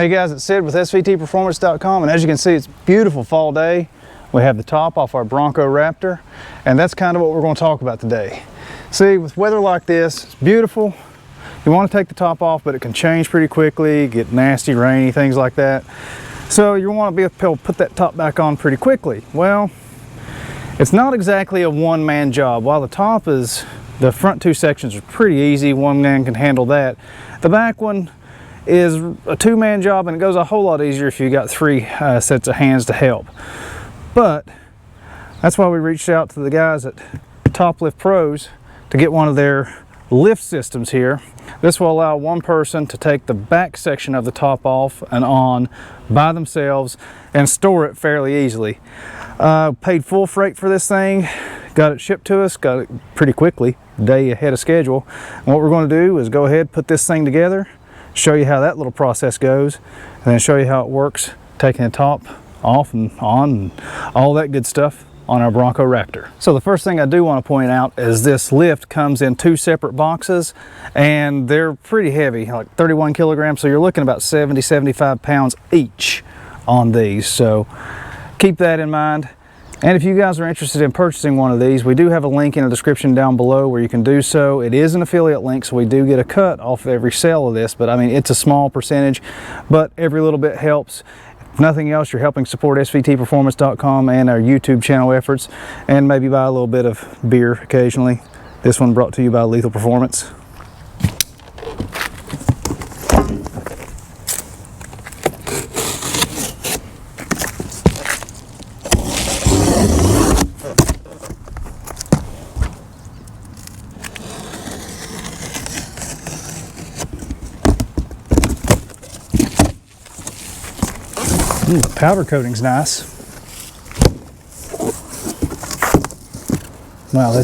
Hey guys, it's Sid with SVTPerformance.com, and as you can see, it's a beautiful fall day. We have the top off our Bronco Raptor, and that's kind of what we're going to talk about today. See, with weather like this, it's beautiful. You want to take the top off, but it can change pretty quickly, get nasty, rainy, things like that. So you want to be able to put that top back on pretty quickly. Well, it's not exactly a one-man job. While the top is, the front two sections are pretty easy, one man can handle that. The back one is a two-man job, and it goes a whole lot easier if you got three sets of hands to help. But that's why we reached out to the guys at TopLift Pros to get one of their lift systems here. This will allow one person to take the back section of the top off and on by themselves and store it fairly easily. Paid full freight for this thing, got it shipped to us, got it pretty quickly, a day ahead of schedule. And what we're going to do is go ahead, put this thing together, show you how that little process goes, and then show you how it works, taking the top off and on and all that good stuff on our Bronco Raptor. So the first thing I do want to point out is this lift comes in two separate boxes, and they're pretty heavy, like 31 kilograms, so you're looking about 70-75 pounds each on these, so keep that in mind. And if you guys are interested in purchasing one of these, we do have a link in the description down below where you can do so. It is an affiliate link, so we do get a cut off of every sale of this, but I mean, it's a small percentage, but every little bit helps. If nothing else, you're helping support SVTPerformance.com and our YouTube channel efforts, and maybe buy a little bit of beer occasionally. This one brought to you by Lethal Performance. Ooh, the powder coating's nice. Wow,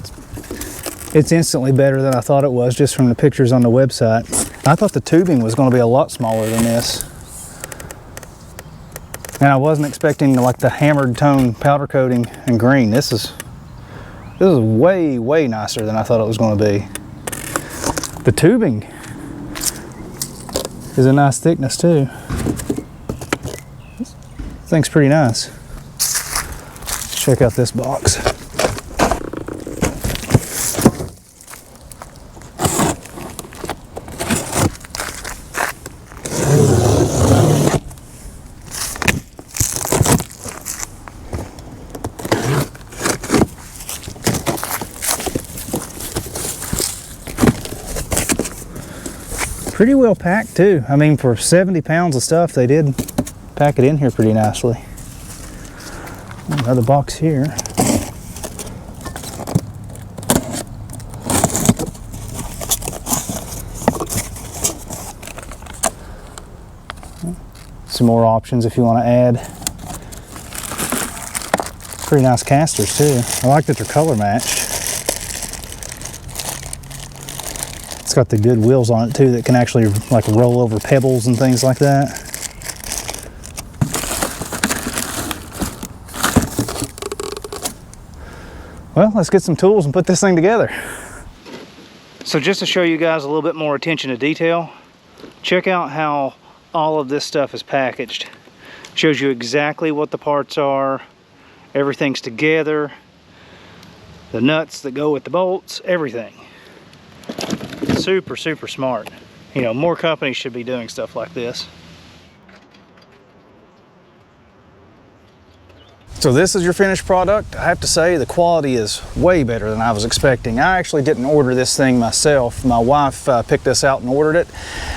it's instantly better than I thought it was just from the pictures on the website. I thought the tubing was going to be a lot smaller than this. And I wasn't expecting like the hammered tone powder coating and green. This is way, way nicer than I thought it was going to be. The tubing is a nice thickness too. Thing's pretty nice. Let's check out this box. Pretty well packed too. I mean, for 70 pounds of stuff, they did pack it in here pretty nicely. Another box here. Some more options if you want to add. Pretty nice casters too. I like that they're color matched. It's got the good wheels on it too that can actually like roll over pebbles and things like that. Well, let's get some tools and put this thing together. So just to show you guys a little bit more attention to detail, check out how all of this stuff is packaged. Shows you exactly what the parts are, everything's together, the nuts that go with the bolts, everything. Super, super smart. You know, more companies should be doing stuff like this. So this is your finished product. I have to say the quality is way better than I was expecting. I actually didn't order this thing myself. My wife picked this out and ordered it,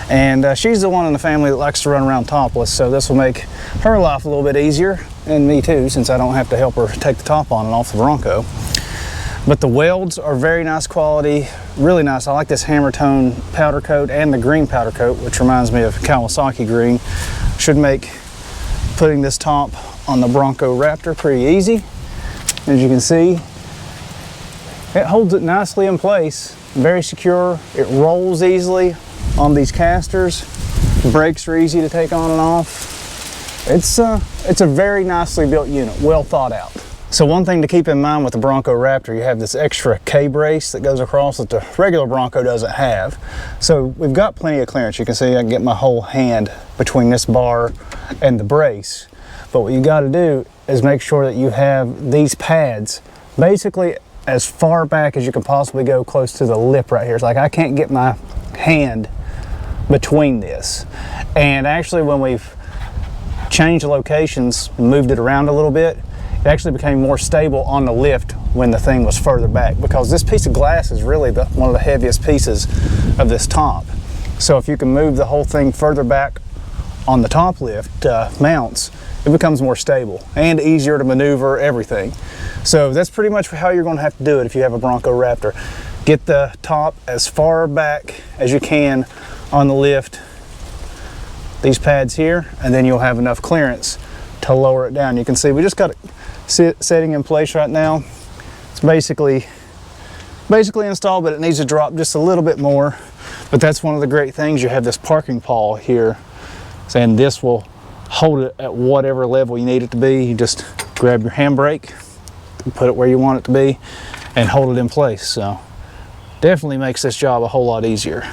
and she's the one in the family that likes to run around topless, so this will make her life a little bit easier, and me too, since I don't have to help her take the top on and off the Bronco. But the welds are very nice quality, really nice. I like this hammer tone powder coat and the green powder coat, which reminds me of Kawasaki green. Should make putting this top on the Bronco Raptor pretty easy. As you can see, it holds it nicely in place, very secure. It rolls easily on these casters. The brakes are easy to take on and off. It's a very nicely built unit, well thought out. So one thing to keep in mind with the Bronco Raptor, you have this extra K-brace that goes across that the regular Bronco doesn't have. So we've got plenty of clearance. You can see I can get my whole hand between this bar and the brace. But what you got to do is make sure that you have these pads basically as far back as you can possibly go, close to the lip right here. It's like I can't get my hand between this. And actually when we've changed the locations, moved it around a little bit, it actually became more stable on the lift when the thing was further back, because this piece of glass is really one of the heaviest pieces of this top. So if you can move the whole thing further back on the top lift mounts, it becomes more stable and easier to maneuver everything. So that's pretty much how you're going to have to do it if you have a Bronco Raptor. Get the top as far back as you can on the lift, these pads here, and then you'll have enough clearance to lower it down. You can see we just got it setting in place right now. It's basically installed, but it needs to drop just a little bit more. But that's one of the great things. You have this parking pawl here, and this will hold it at whatever level you need it to be. You just grab your handbrake, put it where you want it to be, and hold it in place. So definitely makes this job a whole lot easier.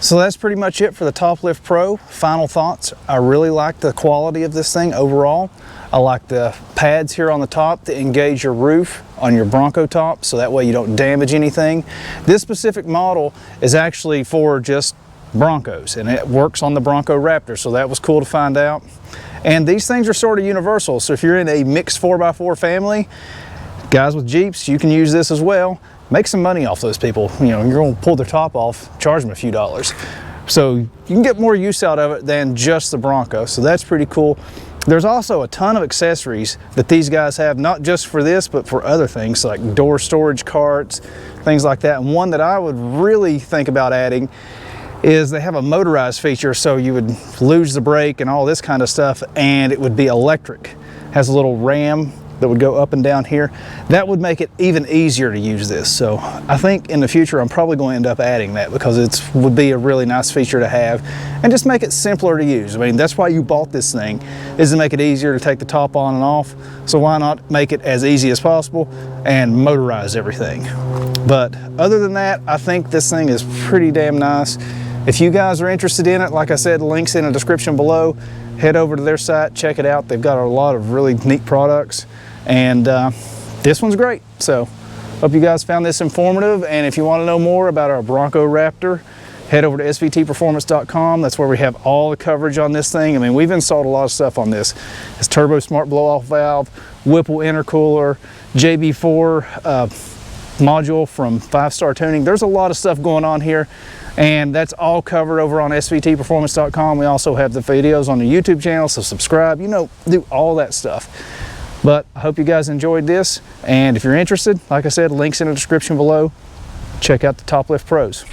So that's pretty much it for the TopLift Pro. Final thoughts: I really like the quality of this thing overall. I like the pads here on the top to engage your roof on your Bronco top, so that way you don't damage anything. This specific model is actually for just Broncos, and it works on the Bronco Raptor, so that was cool to find out. And these things are sort of universal, so if you're in a mixed 4x4 family, guys with Jeeps, you can use this as well. Make some money off those people. You know, you're going to pull their top off, charge them a few dollars. So you can get more use out of it than just the Bronco. So that's pretty cool. There's also a ton of accessories that these guys have, not just for this, but for other things like door storage carts, things like that. And one that I would really think about adding is they have a motorized feature, so you would lose the brake and all this kind of stuff, and it would be electric. Has a little ram that would go up and down here. That would make it even easier to use this. So I think in the future I'm probably going to end up adding that, because it would be a really nice feature to have and just make it simpler to use. I mean, that's why you bought this thing, is to make it easier to take the top on and off. So why not make it as easy as possible and motorize everything? But other than that, I think this thing is pretty damn nice. If you guys are interested in it, like I said, links in the description below. Head over to their site, check it out. They've got a lot of really neat products, and this one's great. So hope you guys found this informative, and if you want to know more about our Bronco Raptor, head over to SVTPerformance.com. That's where we have all the coverage on this thing. I mean, we've installed a lot of stuff on this. It's Turbo Smart Blow-Off Valve, Whipple Intercooler, JB4 module from 5-Star Tuning. There's a lot of stuff going on here, and that's all covered over on SVTPerformance.com. We also have the videos on the YouTube channel, so subscribe, you know, do all that stuff. But I hope you guys enjoyed this, and if you're interested, like I said, links in the description below. Check out the TopLift Pros.